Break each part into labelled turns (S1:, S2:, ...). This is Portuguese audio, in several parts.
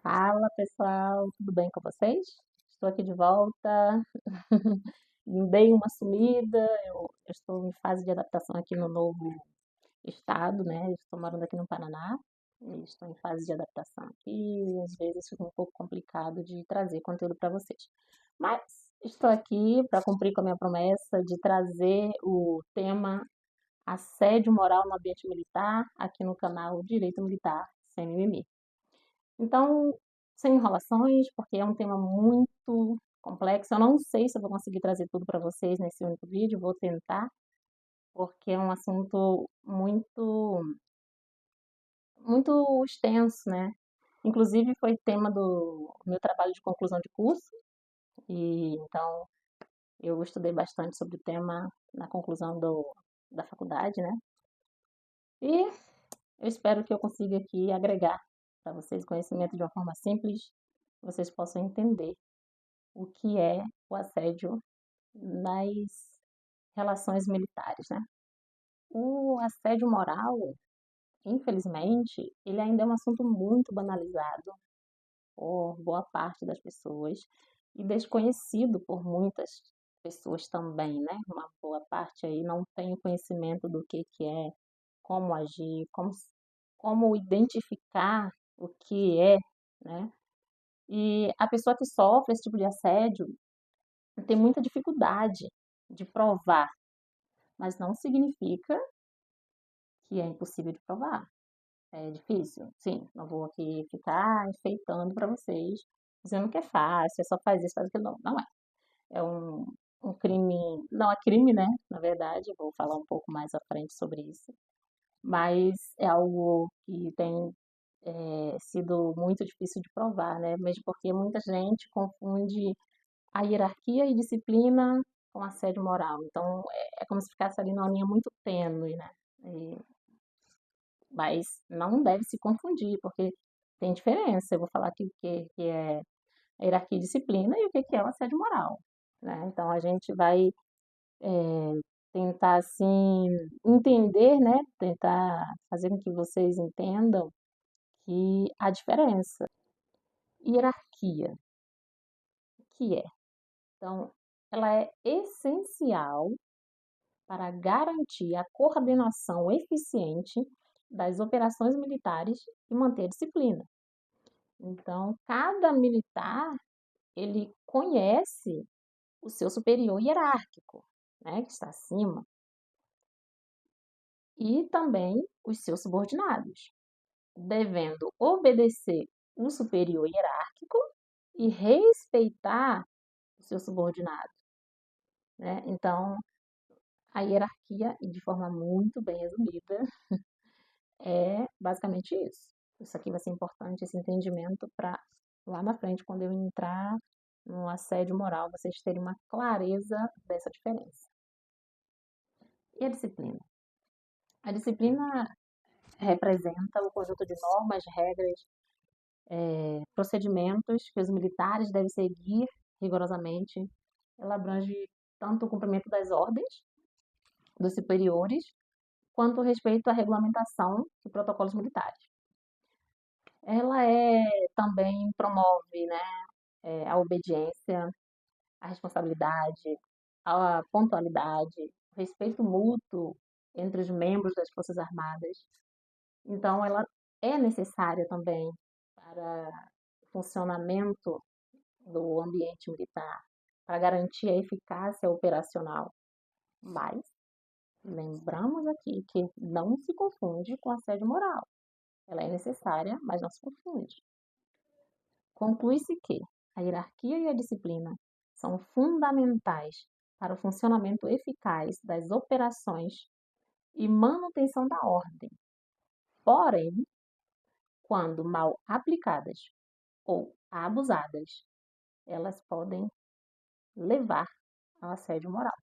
S1: Fala pessoal, tudo bem com vocês? Estou aqui de volta. Dei uma sumida, eu estou em fase de adaptação aqui no novo estado, né? Eu estou morando aqui no Paraná e estou em fase de adaptação aqui e às vezes fica um pouco complicado de trazer conteúdo para vocês. Mas estou aqui para cumprir com a minha promessa de trazer o tema assédio moral no ambiente militar aqui no canal Direito Militar Sem Mimimi. Então, sem enrolações, porque é um tema muito complexo. Eu não sei se eu vou conseguir trazer tudo para vocês nesse único vídeo, vou tentar, porque é um assunto muito extenso, né? Inclusive foi tema do meu trabalho de conclusão de curso, e então eu estudei bastante sobre o tema na conclusão da faculdade, né? E eu espero que eu consiga aqui agregar para vocês conhecimento de uma forma simples, que vocês possam entender o que é o assédio nas relações militares, né? O assédio moral, infelizmente, ele ainda é um assunto muito banalizado por boa parte das pessoas e desconhecido por muitas pessoas também, né? Uma boa parte aí não tem o conhecimento do que é, como agir, como identificar o que é, né? E a pessoa que sofre esse tipo de assédio tem muita dificuldade de provar, mas não significa que é impossível de provar. É difícil? Sim, não vou aqui ficar enfeitando para vocês, dizendo que é fácil, é só faz isso, faz aquilo. Não, não é. É um crime, não é crime, né? Na verdade, eu vou falar um pouco mais à frente sobre isso, mas é algo que tem sido muito difícil de provar, né? Mesmo porque muita gente confunde a hierarquia e disciplina com assédio moral. Então, é como se ficasse ali numa linha muito tênue, né? E- mas não deve se confundir, porque tem diferença. Eu vou falar aqui que é a hierarquia e disciplina e o que é o assédio moral, né? Então, a gente vai tentar, assim, entender, né? Tentar fazer com que vocês entendam que a diferença. Hierarquia, o que é? Então, ela é essencial para garantir a coordenação eficiente das operações militares e manter a disciplina. Então, cada militar, ele conhece o seu superior hierárquico, né, que está acima, e também os seus subordinados, devendo obedecer o superior hierárquico e respeitar o seu subordinado, né? Então, a hierarquia, e de forma muito bem resumida, é basicamente isso. Isso aqui vai ser importante, esse entendimento, para lá na frente, quando eu entrar no assédio moral, vocês terem uma clareza dessa diferença. E a disciplina? A disciplina representa o conjunto de normas, regras, procedimentos que os militares devem seguir rigorosamente. Ela abrange tanto o cumprimento das ordens dos superiores, quanto o respeito à regulamentação e protocolos militares. Ela também promove, né, a obediência, a responsabilidade, a pontualidade, o respeito mútuo entre os membros das Forças Armadas. Então, ela é necessária também para o funcionamento do ambiente militar, para garantir a eficácia operacional. Mas lembramos aqui que não se confunde com assédio moral. Ela é necessária, mas não se confunde. Conclui-se que a hierarquia e a disciplina são fundamentais para o funcionamento eficaz das operações e manutenção da ordem. Porém, quando mal aplicadas ou abusadas, elas podem levar ao assédio moral.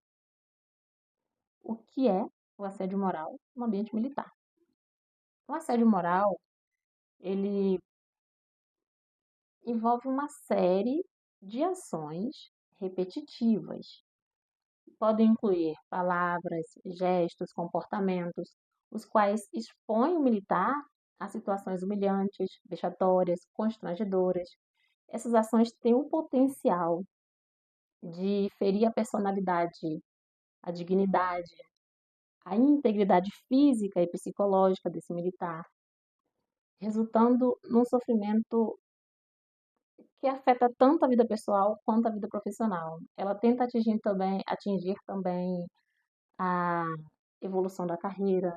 S1: O que é o assédio moral no ambiente militar? O assédio moral, ele envolve uma série de ações repetitivas. Podem incluir palavras, gestos, comportamentos, os quais expõem o militar a situações humilhantes, vexatórias, constrangedoras. Essas ações têm o potencial de ferir a personalidade, a dignidade, a integridade física e psicológica desse militar, resultando num sofrimento que afeta tanto a vida pessoal quanto a vida profissional. Ela tenta atingir também a evolução da carreira,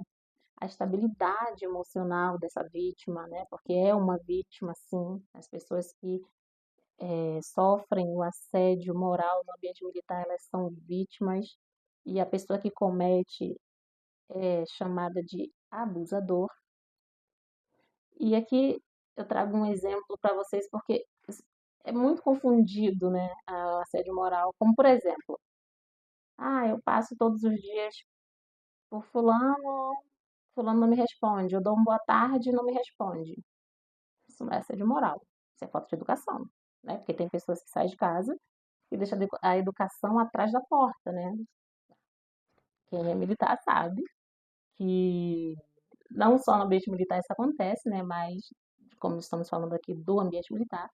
S1: a estabilidade emocional dessa vítima, né? Porque é uma vítima, sim. As pessoas que sofrem o assédio moral no ambiente militar, elas são vítimas, e a pessoa que comete é chamada de abusador. E aqui eu trago um exemplo para vocês, porque é muito confundido, né, o assédio moral. Como, por exemplo, eu passo todos os dias por fulano, fulano não me responde. Eu dou uma boa tarde e não me responde. Isso não é assédio moral. Isso é falta de educação, né? Porque tem pessoas que saem de casa e deixam a educação atrás da porta, né? Quem é militar sabe que não só no ambiente militar isso acontece, né? Mas, como estamos falando aqui do ambiente militar,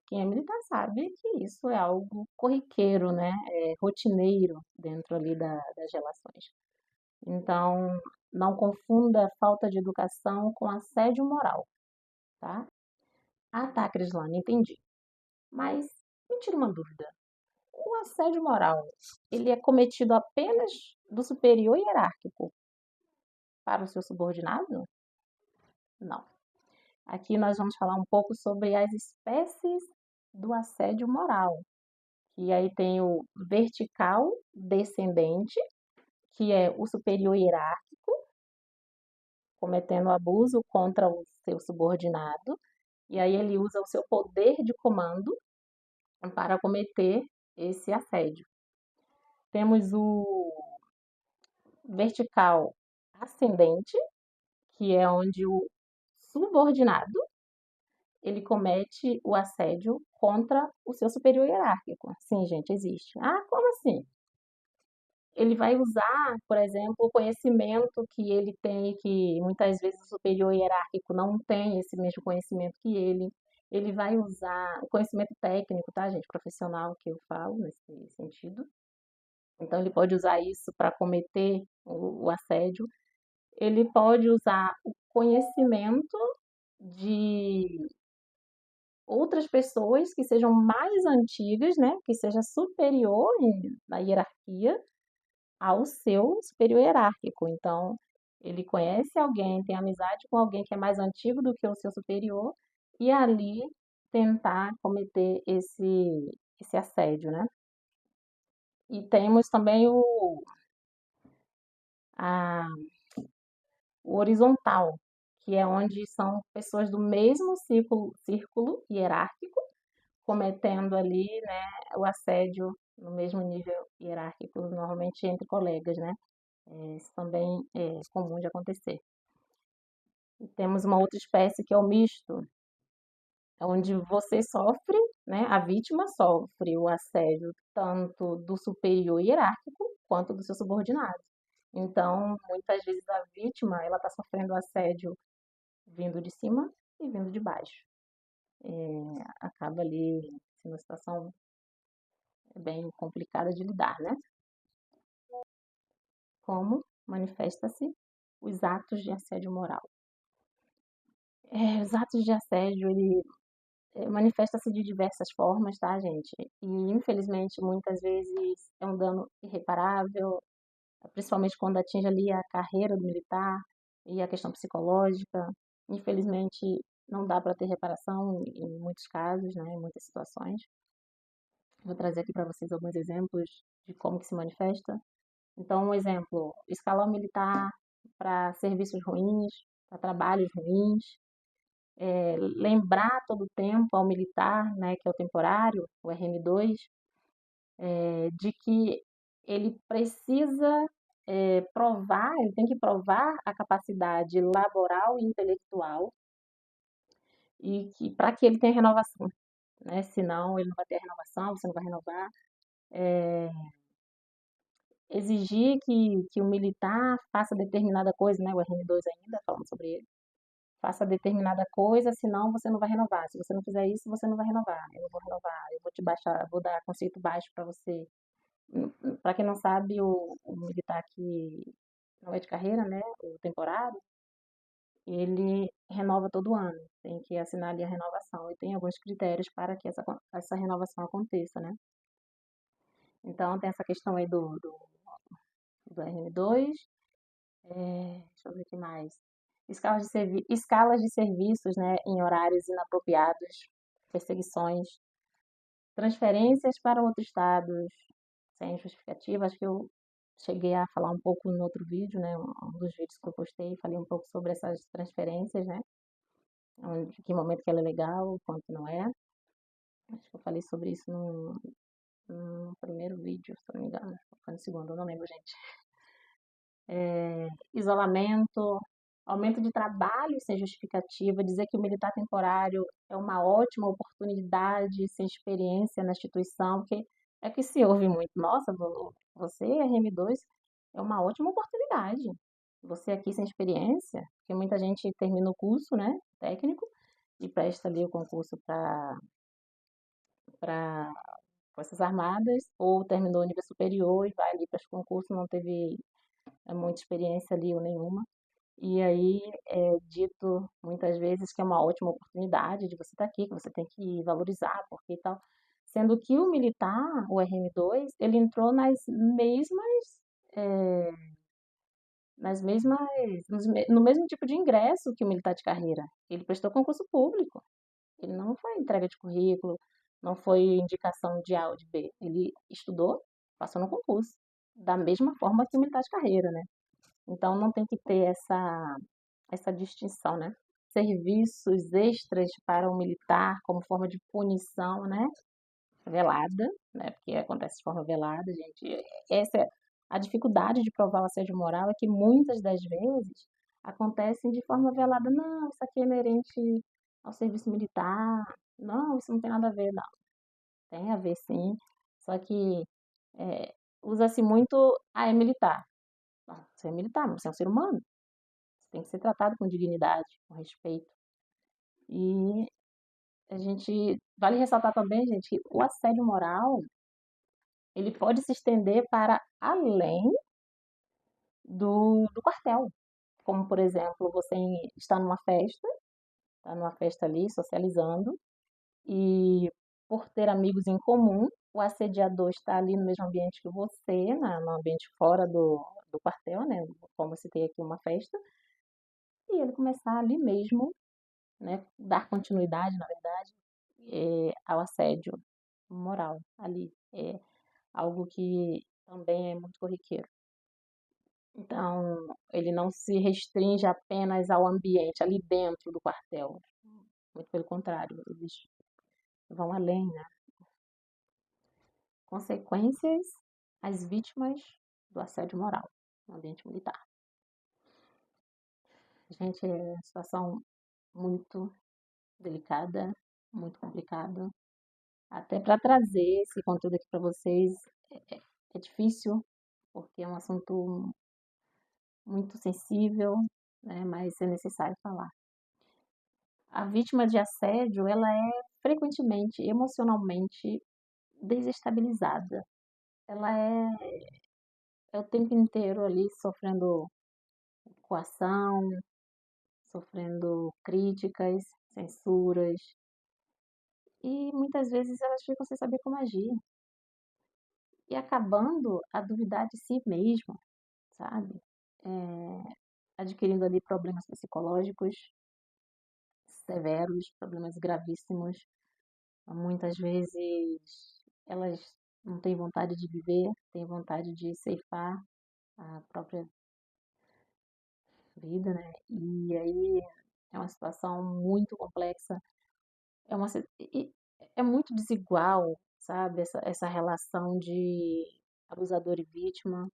S1: quem é militar sabe que isso é algo corriqueiro, né? É rotineiro dentro ali das relações. Então, não confunda falta de educação com assédio moral, tá? Ah, tá, Crislane, entendi. Mas me tira uma dúvida. O assédio moral, ele é cometido apenas do superior hierárquico para o seu subordinado? Não. Aqui nós vamos falar um pouco sobre as espécies do assédio moral. E aí tem o vertical descendente, que é o superior hierárquico, cometendo abuso contra o seu subordinado. E aí ele usa o seu poder de comando para cometer esse assédio. Temos o vertical ascendente, que é onde o subordinado ele comete o assédio contra o seu superior hierárquico. Sim, gente, existe. Ah, como assim? Ele vai usar, por exemplo, o conhecimento que ele tem, que muitas vezes o superior hierárquico não tem esse mesmo conhecimento que ele. Ele vai usar o conhecimento técnico, tá, gente? Profissional que eu falo nesse sentido. Então, ele pode usar isso para cometer o assédio. Ele pode usar o conhecimento de outras pessoas que sejam mais antigas, né? Que seja superior na hierarquia ao seu superior hierárquico. Então, ele conhece alguém, tem amizade com alguém que é mais antigo do que o seu superior, e ali tentar cometer esse assédio, né? E temos também a, o horizontal, que é onde são pessoas do mesmo círculo hierárquico, cometendo ali, né, o assédio no mesmo nível hierárquico, normalmente entre colegas, né? Isso também é comum de acontecer. E temos uma outra espécie que é o misto, onde você sofre, né, a vítima sofre o assédio tanto do superior hierárquico quanto do seu subordinado. Então, muitas vezes a vítima, ela está sofrendo assédio vindo de cima e vindo de baixo. Acaba ali sendo uma situação bem complicada de lidar, né? Como manifesta-se os atos de assédio moral. Os atos de assédio, ele manifesta-se de diversas formas, tá, gente? E, infelizmente, muitas vezes é um dano irreparável, principalmente quando atinge ali a carreira do militar e a questão psicológica. Infelizmente, não dá para ter reparação em muitos casos, né, em muitas situações. Vou trazer aqui para vocês alguns exemplos de como que se manifesta. Então, um exemplo, escalão militar para serviços ruins, para trabalhos ruins, lembrar todo o tempo ao militar, né, que é o temporário, o RM2, de que ele precisa provar, ele tem que provar a capacidade laboral e intelectual e que para que ele tenha renovação, né? Senão ele não vai ter renovação, você não vai renovar. Exigir que o militar faça determinada coisa, né? O RM2 ainda, falando sobre ele. faça determinada coisa, senão você não vai renovar. Se você não fizer isso, você não vai renovar. Eu não vou renovar, eu vou te baixar, vou dar conceito baixo para você. Para quem não sabe, o militar que não é de carreira, né, o temporário, ele renova todo ano. Tem que assinar ali a renovação e tem alguns critérios para que essa renovação aconteça, né? Então tem essa questão aí do RM2, deixa eu ver o que mais. Escalas de serviços, né, em horários inapropriados, perseguições, transferências para outros estados sem justificativa. Acho que eu cheguei a falar um pouco no outro vídeo, né, um dos vídeos que eu postei, falei um pouco sobre essas transferências, né, que momento que ela é legal, quanto não é. Acho que eu falei sobre isso no primeiro vídeo, se não me engano, foi no segundo, eu não lembro, gente. Isolamento, aumento de trabalho sem justificativa, dizer que o militar temporário é uma ótima oportunidade sem experiência na instituição, porque é que se ouve muito, nossa, você, RM2, é uma ótima oportunidade. Você aqui sem experiência, porque muita gente termina o curso, né, técnico, e presta ali o concurso para Forças Armadas, ou terminou o nível superior e vai ali para os concursos, não teve muita experiência ali ou nenhuma. E aí é dito muitas vezes que é uma ótima oportunidade de você estar aqui, que você tem que valorizar, porque e tal. Sendo que o militar, o RM2, ele entrou é, no mesmo tipo de ingresso que o militar de carreira. Ele prestou concurso público. Ele não foi entrega de currículo, não foi indicação de A ou de B. Ele estudou, passou no concurso. Da mesma forma que o militar de carreira, né? Então não tem que ter essa distinção, né? Serviços extras para o militar como forma de punição, né? Velada, né? Porque acontece de forma velada, gente. Essa é a dificuldade de provar o assédio moral é que muitas das vezes acontecem de forma velada. Não, isso aqui é inerente ao serviço militar. Não, isso não tem nada a ver, não. Tem a ver, sim. Só que usa-se muito, é militar. Não, você é militar, mas você é um ser humano. Você tem que ser tratado com dignidade, com respeito. E a gente vale ressaltar também, gente, que o assédio moral ele pode se estender para além do quartel. Como, por exemplo, você está numa festa ali, socializando, e por ter amigos em comum, o assediador está ali no mesmo ambiente que você, no ambiente fora do quartel, né? Como se tem aqui uma festa, e ele começar ali mesmo, né? Dar continuidade, na verdade, ao assédio moral ali. É algo que também é muito corriqueiro. Então, ele não se restringe apenas ao ambiente ali dentro do quartel. Muito pelo contrário, eles vão além, né? Consequências às vítimas do assédio moral no ambiente militar. Gente, é uma situação muito delicada, muito complicada. Até para trazer esse conteúdo aqui para vocês é difícil, porque é um assunto muito sensível, né? Mas é necessário falar. A vítima de assédio, ela é frequentemente emocionalmente desestabilizada. Ela é o tempo inteiro ali sofrendo coação, sofrendo críticas, censuras, e muitas vezes elas ficam sem saber como agir e acabando a duvidar de si mesma, sabe? Adquirindo ali problemas psicológicos severos, problemas gravíssimos. Muitas vezes elas não têm vontade de viver, têm vontade de ceifar a própria vida, né? E aí é uma situação muito complexa, é uma si- e- é muito desigual, sabe? Essa relação de abusador e vítima.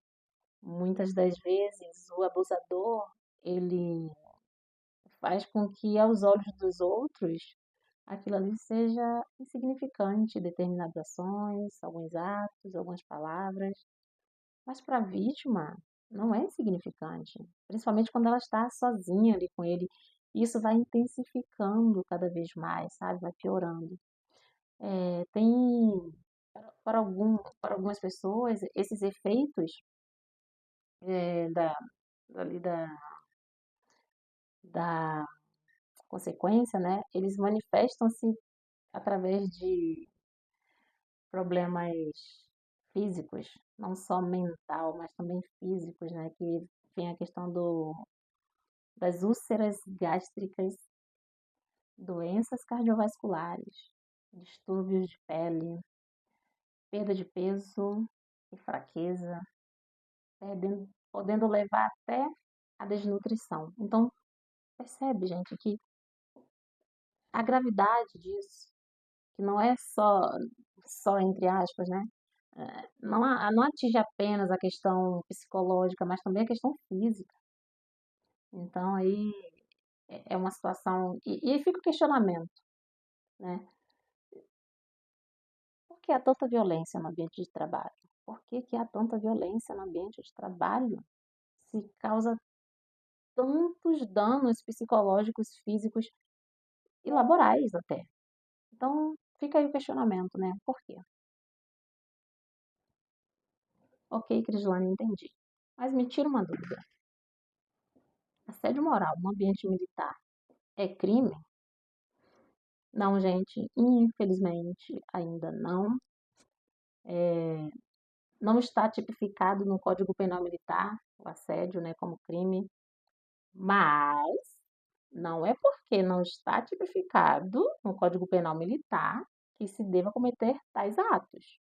S1: Muitas das vezes o abusador, ele faz com que aos olhos dos outros aquilo ali seja insignificante, determinadas ações, alguns atos, algumas palavras, mas para a vítima não é insignificante, principalmente quando ela está sozinha ali com ele isso vai intensificando cada vez mais, sabe? Vai piorando. Tem, para algumas pessoas, esses efeitos é, da, ali da consequência, né? Eles manifestam-se através de problemas físicos, não só mental, mas também físicos, né? Que vem a questão das úlceras gástricas, doenças cardiovasculares, distúrbios de pele, perda de peso e fraqueza, podendo levar até a desnutrição. Então, percebe, gente, que a gravidade disso, que não é só entre aspas, né? Não atinge apenas a questão psicológica, mas também a questão física. Então, aí é uma situação. E aí fica o questionamento, né? Por que há tanta violência no ambiente de trabalho? Por que há tanta violência no ambiente de trabalho? Se causa tantos danos psicológicos, físicos e laborais até. Então, fica aí o questionamento, né? Por quê? Ok, Crislane, entendi. Mas me tira uma dúvida. Assédio moral no ambiente militar é crime? Não, gente, infelizmente ainda não. Não está tipificado no Código Penal Militar o assédio, né, como crime, mas não é porque não está tipificado no Código Penal Militar que se deva cometer tais atos,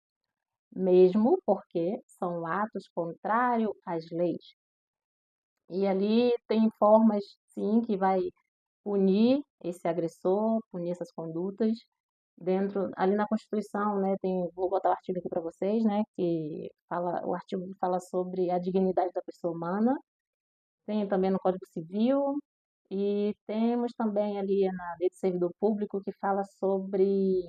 S1: mesmo porque são atos contrários às leis. E ali tem formas, sim, que vai punir esse agressor, punir essas condutas. Dentro, ali na Constituição, né, vou botar o artigo aqui para vocês, né, o artigo que fala sobre a dignidade da pessoa humana. Tem também no Código Civil e temos também ali na Lei do Servidor Público que fala sobre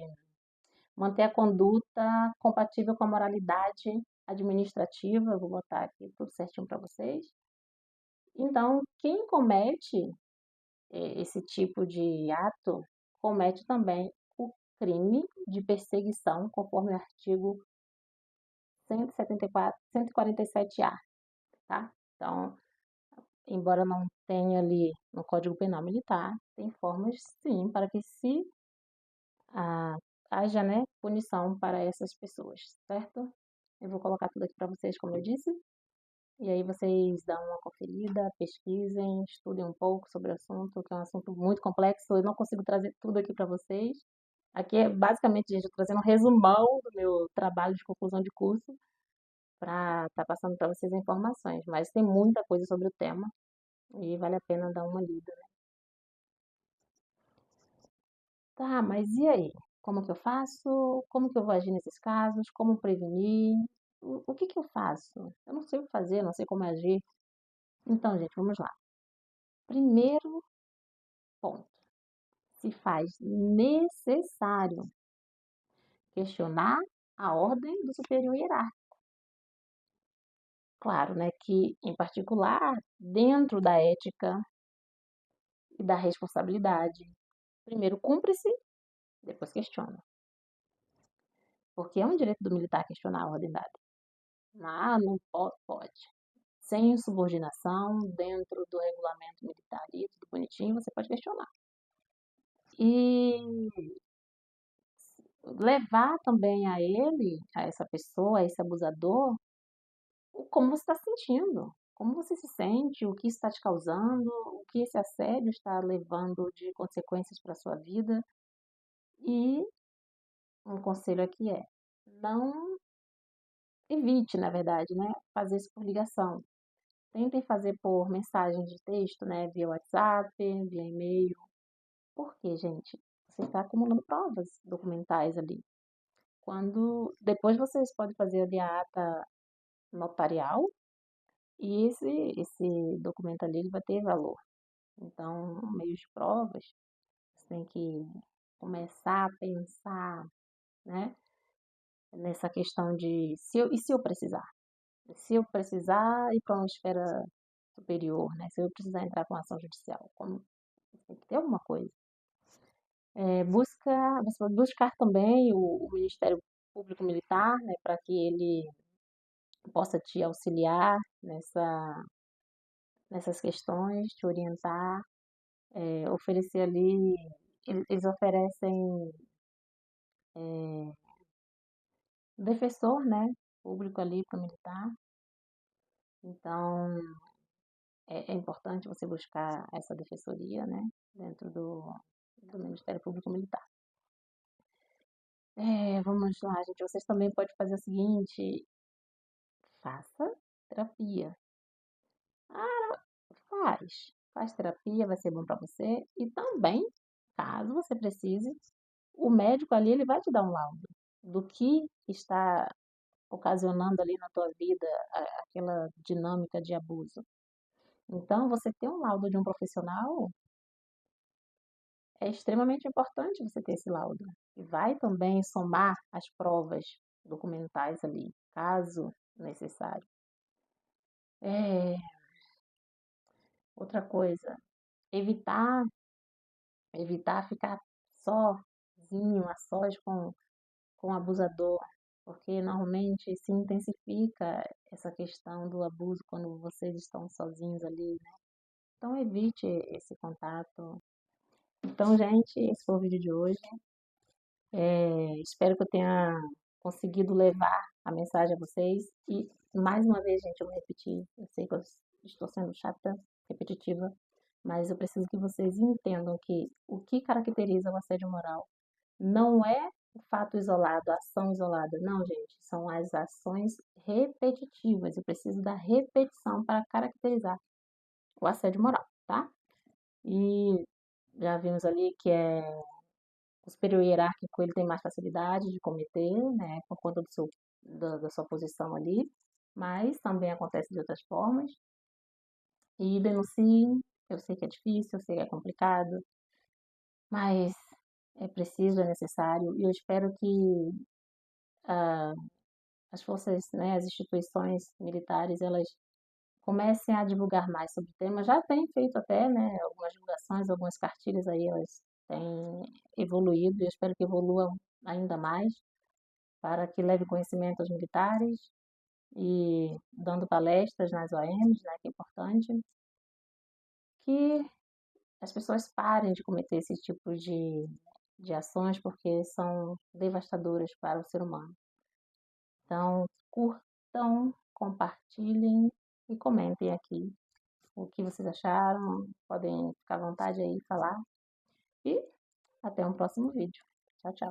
S1: manter a conduta compatível com a moralidade administrativa. Eu vou botar aqui tudo certinho para vocês. Então, quem comete esse tipo de ato comete também o crime de perseguição, conforme o artigo 174, 147-A, tá? Então, embora não tenha ali no Código Penal Militar, tem formas sim para que se ah, haja, né, punição para essas pessoas, certo? Eu vou colocar tudo aqui para vocês, como eu disse, e aí vocês dão uma conferida, pesquisem, estudem um pouco sobre o assunto, que é um assunto muito complexo, eu não consigo trazer tudo aqui para vocês. Aqui é basicamente, gente, eu estou trazendo um resumão do meu trabalho de conclusão de curso para estar passando para vocês informações, mas tem muita coisa sobre o tema e vale a pena dar uma lida. Tá, mas e aí? Como que eu faço? Como que eu vou agir nesses casos? Como prevenir? O que que eu faço? Eu não sei o que fazer, não sei como agir. Então, gente, vamos lá. Primeiro ponto, se faz necessário questionar a ordem do superior hierárquico. Claro, né, que em particular, dentro da ética e da responsabilidade, primeiro cumpre-se, depois questiona. Porque é um direito do militar questionar a ordem dada. Ah, não pode, pode. Sem subordinação, dentro do regulamento militar ali, tudo bonitinho, você pode questionar. E levar também a ele, a essa pessoa, a esse abusador, como você está se sentindo, como você se sente, o que está te causando, o que esse assédio está levando de consequências para a sua vida. E um conselho aqui é, não evite, na verdade, né, fazer isso por ligação. Tentem fazer por mensagem de texto, né, via WhatsApp, via e-mail. Por quê, gente? Você está acumulando provas documentais ali. Quando depois vocês podem fazer ali a ata notarial e esse documento ali ele vai ter valor. Então, meios de provas, você tem que começar a pensar, né, nessa questão de e se eu precisar? Se eu precisar ir para uma esfera superior, né? Se eu precisar entrar com ação judicial, como Você tem que ter alguma coisa. Você pode buscar também o Ministério Público Militar, né, para que ele possa te auxiliar nessas questões, te orientar, oferecer ali, eles oferecem defensor, né, público ali para o militar. Então, é importante você buscar essa defensoria, né, dentro do Ministério Público Militar. Vamos lá, gente. Vocês também podem fazer o seguinte: faça terapia. Faz terapia, vai ser bom para você. E também, caso você precise, o médico ali ele vai te dar um laudo do que está ocasionando ali na tua vida aquela dinâmica de abuso. Então, você ter um laudo de um profissional é extremamente importante você ter esse laudo. E vai também somar as provas documentais ali, caso necessário. É, outra coisa, evitar, evitar ficar sozinho, a sós com o abusador, porque normalmente se intensifica essa questão do abuso quando vocês estão sozinhos ali, né? Então evite esse contato. Então, gente, esse foi o vídeo de hoje. Espero que eu tenha conseguido levar a mensagem a vocês. E mais uma vez, gente, eu vou repetir. Eu sei que eu estou sendo chata, repetitiva, mas eu preciso que vocês entendam que o que caracteriza o assédio moral não é o fato isolado, a ação isolada. Não, gente, são as ações repetitivas. Eu preciso da repetição para caracterizar o assédio moral, tá? E já vimos ali que o superior hierárquico ele tem mais facilidade de cometer, né, por conta da sua posição ali, mas também acontece de outras formas. E denuncie, eu sei que é difícil, eu sei que é complicado, mas é preciso, é necessário, e eu espero que as forças, né, as instituições militares, elas comecem a divulgar mais sobre o tema. Já tem feito até, né, algumas divulgações, algumas cartilhas aí, elas têm evoluído, e eu espero que evoluam ainda mais, para que leve conhecimento aos militares e dando palestras nas OMs, né, que é importante, que as pessoas parem de cometer esse tipo de ações porque são devastadoras para o ser humano. Então, curtam, compartilhem e comentem aqui o que vocês acharam. Podem ficar à vontade aí e falar. E até um próximo vídeo. Tchau, tchau.